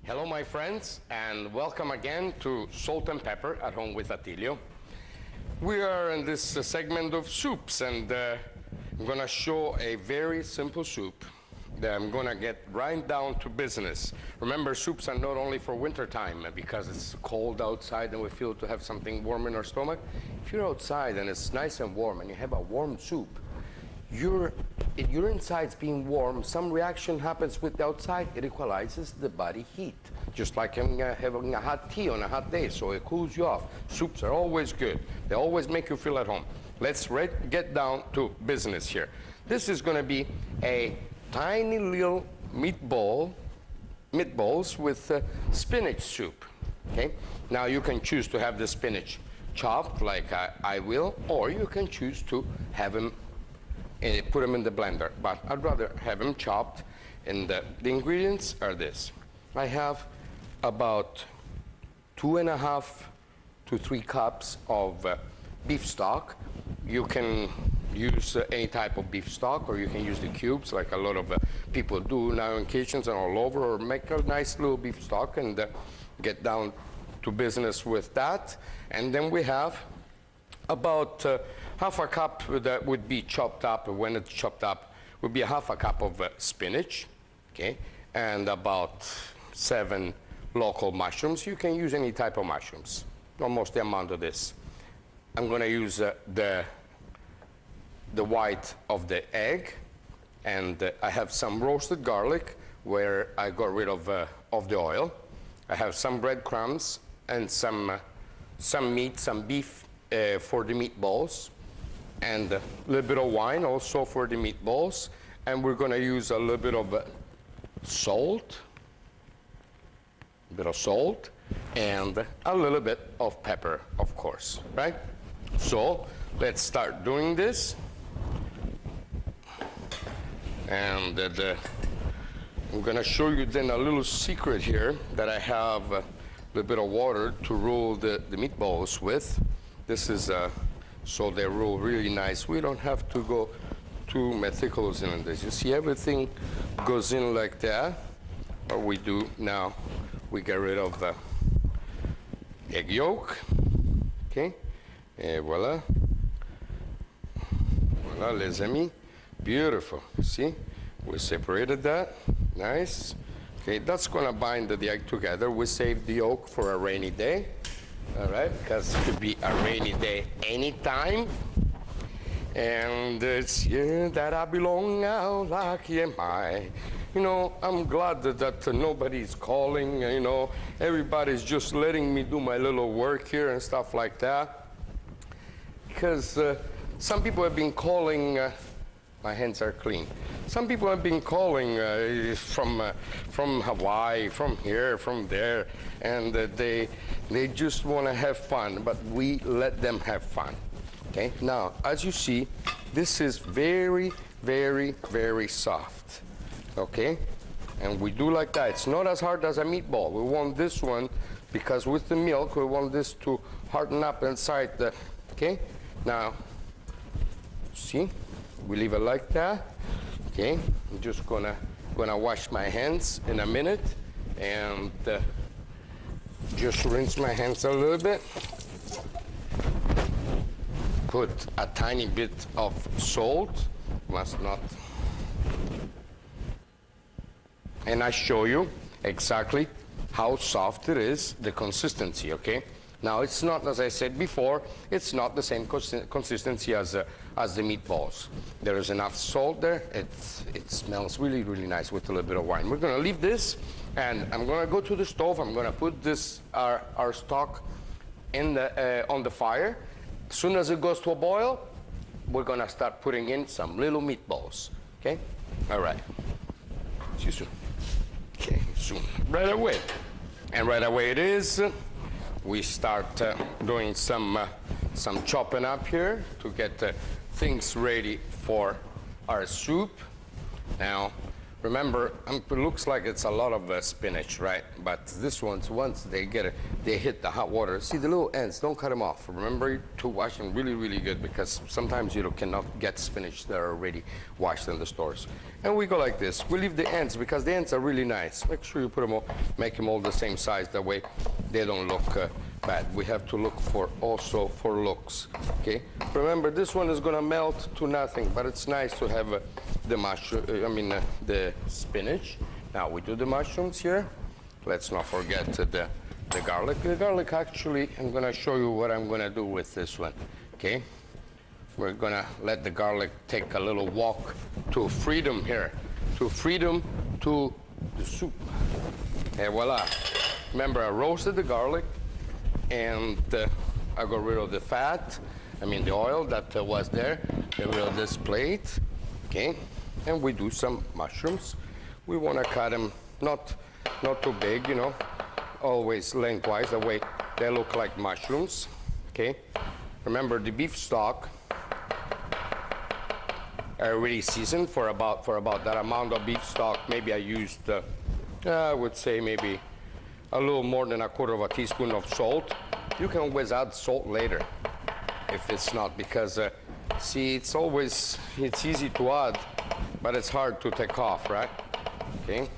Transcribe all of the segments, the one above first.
Hello, my friends, and welcome again to Salt and Pepper at Home with Attilio. We are in this segment of soups, and I'm going to show a very simple soup that I'm going to get right down to business. Remember, soups are not only for wintertime because it's cold outside and we feel to have something warm in our stomach. If you're outside and it's nice and warm and you have a warm soup, your insides being warm, some reaction happens with the outside, it equalizes the body heat. Just like having a hot tea on a hot day, so it cools you off. Soups are always good. They always make you feel at home. Let's get down to business here. This is going to be a tiny little meatballs with spinach soup. Okay? Now you can choose to have the spinach chopped like I will, or you can choose to have them put them in the blender, but I'd rather have them chopped. And the ingredients are this. I have about 2.5 to 3 cups of beef stock. You can use any type of beef stock, or you can use the cubes like a lot of people do now in kitchens and all over, or make a nice little beef stock and get down to business with that. And then we have about half a cup that would be chopped up. When it's chopped up, would be a half a cup of spinach, okay, and about 7 local mushrooms. You can use any type of mushrooms, almost the amount of this. I'm going to use the white of the egg, and I have some roasted garlic where I got rid of the oil. I have some breadcrumbs and some meat, some beef for the meatballs, and a little bit of wine also for the meatballs. And we're going to use a little bit of salt, and a little bit of pepper, of course, right? So let's start doing this. And I'm going to show you then a little secret here that I have a little bit of water to roll the meatballs with. This is so they roll really nice. We don't have to go too meticulous in this. You see, everything goes in like that. What we do now, we get rid of the egg yolk. Okay, and voila, les amis, beautiful. See, we separated that, nice. Okay, that's gonna bind the egg together. We save the yolk for a rainy day. All right, because it could be a rainy day anytime. And it's here that I belong now, lucky am I. You know, I'm glad that nobody's calling, you know, everybody's just letting me do my little work here and stuff like that. Because some people have been calling, my hands are clean. Some people have been calling from Hawaii, from here, from there, and they just want to have fun, but we let them have fun. Okay, now, as you see, this is very, very, very soft. Okay, and we do like that. It's not as hard as a meatball. We want this one, because with the milk, we want this to harden up inside okay? Now, see, we leave it like that. Okay, I'm just gonna wash my hands in a minute, and just rinse my hands a little bit. Put a tiny bit of salt, must not. And I show you exactly how soft it is, the consistency, okay? Now, it's not, as I said before, it's not the same consistency as the meatballs. There is enough salt there. It smells really, really nice with a little bit of wine. We're going to leave this, and I'm going to go to the stove. I'm going to put this our stock in on the fire. As soon as it goes to a boil, we're going to start putting in some little meatballs. Okay? All right. See you soon. Okay, soon. Right away. And right away it is. We start doing some chopping up here to get things ready for our soup. Now, Remember, it looks like it's a lot of spinach, right? But this one's, once they get it, they hit the hot water. See the little ends, don't cut them off. Remember to wash them really, really good, because sometimes you cannot get spinach that are already washed in the stores. And we go like this. We leave the ends because the ends are really nice. Make sure you put them all, make them all the same size. That way they don't look bad. We have to look for also for looks, okay? Remember, this one is gonna melt to nothing, but it's nice to have the spinach. Now we do the mushrooms here. Let's not forget the garlic. The garlic, actually, I'm gonna show you what I'm gonna do with this one, okay? We're gonna let the garlic take a little walk to freedom here, to freedom to the soup. And voila. Remember, I roasted the garlic, and I got rid of the fat, the oil that was there. Get rid of this plate, okay? And we do some mushrooms. We want to cut them not too big, always lengthwise, that way they look like mushrooms, okay? Remember, the beef stock I already seasoned for about that amount of beef stock. Maybe I used, I would say maybe a little more than 1/4 teaspoon of salt. You can always add salt later if it's not, because see, it's easy to add, but it's hard to take off, right? Okay.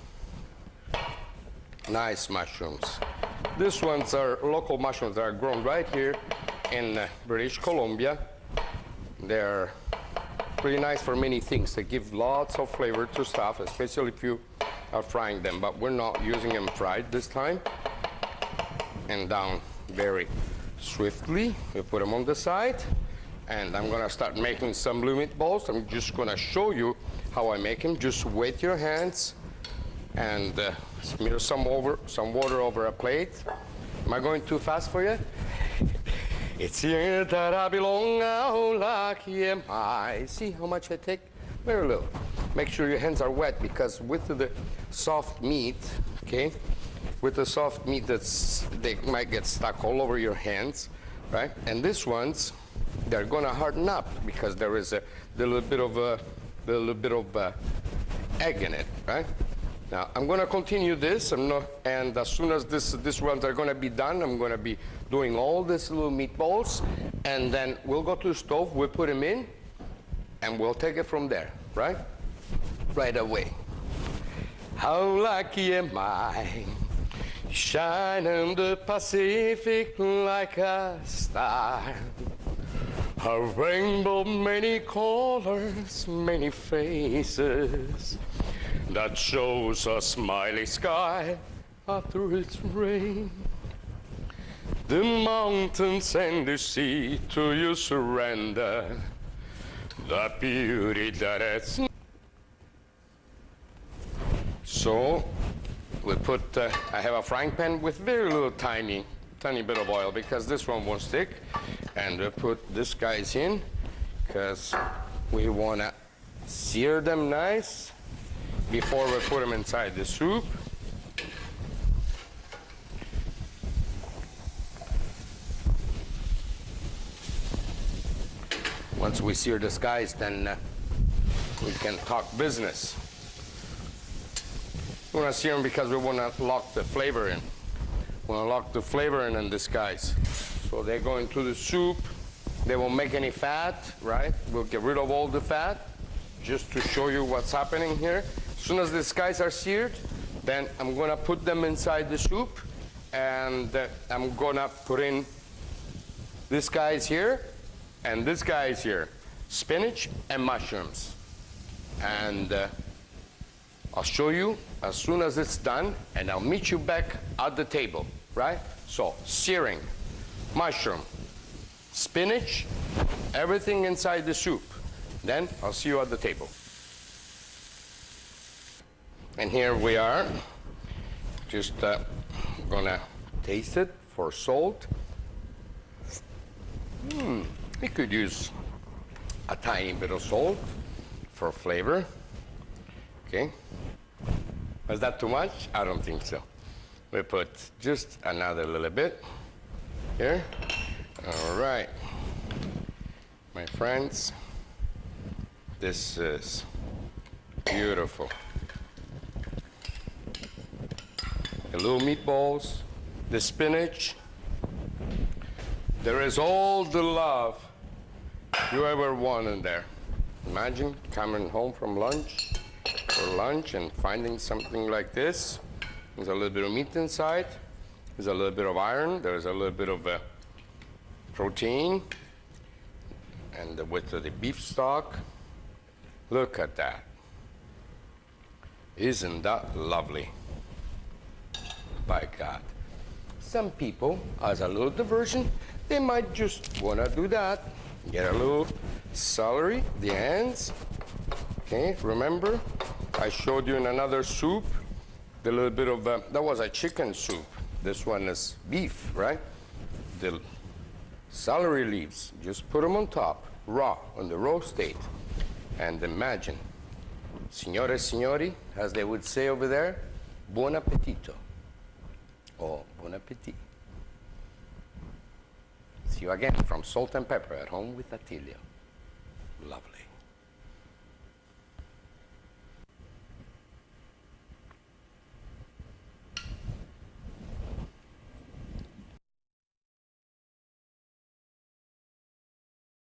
Nice mushrooms. These ones are local mushrooms that are grown right here in British Columbia. They're pretty nice for many things. They give lots of flavor to stuff, especially if you are frying them, but we're not using them fried this time. And down very swiftly. We put them on the side, and I'm gonna start making some blue meatballs. I'm just gonna show you how I make them. Just wet your hands and smear some water over a plate. Am I going too fast for you? It's here that I belong, how lucky am I. See how much I take? Very little. Make sure your hands are wet, because with the soft meat, okay, with the soft meat, they might get stuck all over your hands, right? And these ones, they're gonna harden up because there is a little bit of egg in it, right? Now I'm gonna continue this, and as soon as these ones are gonna be done, I'm gonna be doing all these little meatballs, and then we'll go to the stove, we'll put them in, and we'll take it from there, right? Right away. How lucky am I, shine in the Pacific like a star. A rainbow, many colors, many faces, that shows a smiley sky after its rain. The mountains and the sea to you surrender, the beauty that it's. So we put, I have a frying pan with very little tiny bit of oil, because this one won't stick. And we put these guys in, because we want to sear them nice before we put them inside the soup. Once we sear these guys, then we can talk business. We want to sear them because we want to lock the flavor in. We want to lock the flavor in these guys. So they go into the soup. They won't make any fat, right? We'll get rid of all the fat, just to show you what's happening here. As soon as these guys are seared, then I'm gonna put them inside the soup, and I'm gonna put in this guys here, and this guys here, spinach and mushrooms. And I'll show you as soon as it's done, and I'll meet you back at the table, right? So, searing, mushroom, spinach, everything inside the soup. Then I'll see you at the table. And here we are. Just gonna taste it for salt. We could use a tiny bit of salt for flavor. Okay. Was that too much? I don't think so. We put just another little bit here. All right. My friends, this is beautiful. the little meatballs, the spinach. There is all the love you ever want in there. Imagine coming home from lunch and finding something like this. There's a little bit of meat inside. There's a little bit of iron. There's a little bit of protein. And with the beef stock. Look at that. Isn't that lovely? By God. Some people, as a little diversion, they might just want to do that. Get a little celery, the ends. Okay, remember? I showed you in another soup, the little bit of, that was a chicken soup. This one is beef, right? The celery leaves, just put them on top, raw, on the raw state. And imagine, signore, signori, as they would say over there, buon appetito. Oh, bon appetit. See you again from Salt and Pepper at Home with Attilio. Lovely.